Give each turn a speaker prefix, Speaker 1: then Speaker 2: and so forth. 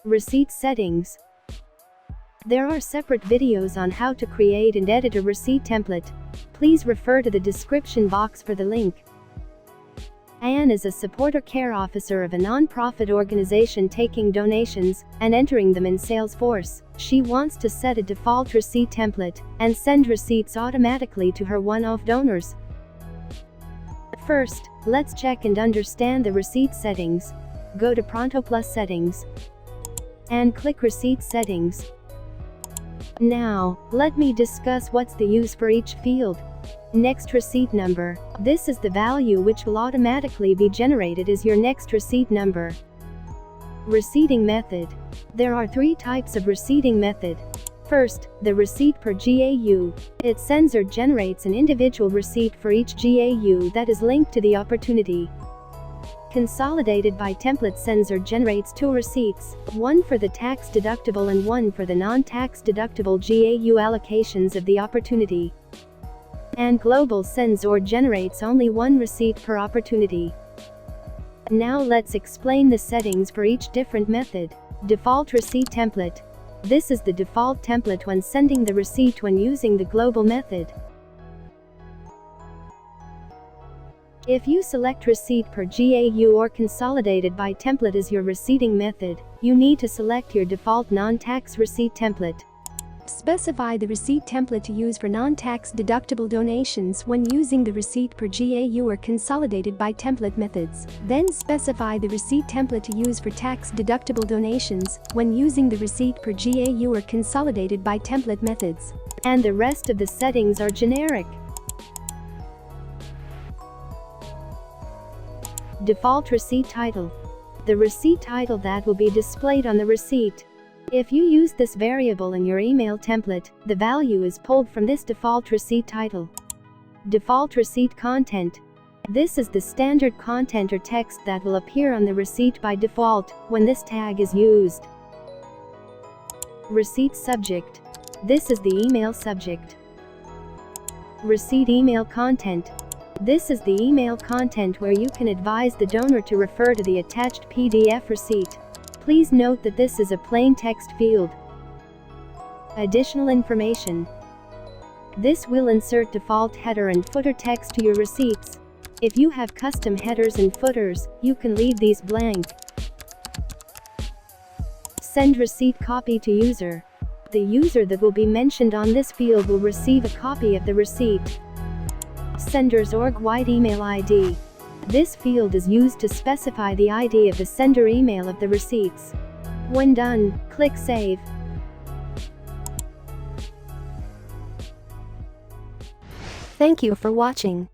Speaker 1: Receipt settings. There are separate videos on how to create and edit a receipt template. Please refer to the description box for the link. Anne is a support or care officer of a non-profit organization taking donations and entering them in Salesforce. She wants to set a default receipt template and send receipts automatically to her one-off donors. First, let's check and understand the receipt settings. Go to ProntoPlus Settings and click Receipt Settings. Now, let me discuss what's the use for each field. Next receipt number. This is the value which will automatically be generated as your next receipt number. Receipting method. There are 3 types of receipting method. First, the receipt per GAU. It sends or generates an individual receipt for each GAU that is linked to the opportunity. Consolidated by template sends or generates 2 receipts, one for the tax deductible and one for the non-tax deductible GAU allocations of the opportunity. And global sends or generates only 1 receipt per opportunity. Now let's explain the settings for each different method. Default receipt template. This is the default template when sending the receipt when using the global method. If you select receipt per GAU or consolidated by template as your receipting method, you need to select your default non-tax receipt template. Specify the receipt template to use for non-tax deductible donations when using the receipt per GAU or consolidated by template methods. Then specify the receipt template to use for tax deductible donations when using the receipt per GAU or consolidated by template methods. And the rest of the settings are generic. Default receipt title. The receipt title that will be displayed on the receipt. If you use this variable in your email template, the value is pulled from this default receipt title. Default receipt content. This is the standard content or text that will appear on the receipt by default when this tag is used. Receipt subject. This is the email subject. Receipt email content. This is the email content where you can advise the donor to refer to the attached PDF receipt. Please note that this is a plain text field. Additional information. This will insert default header and footer text to your receipts. If you have custom headers and footers, you can leave these blank. Send receipt copy to user. The user that will be mentioned on this field will receive a copy of the receipt. Sender's org-wide email ID. This field is used to specify the ID of the sender email of the receipts. When done, click Save. Thank you for watching.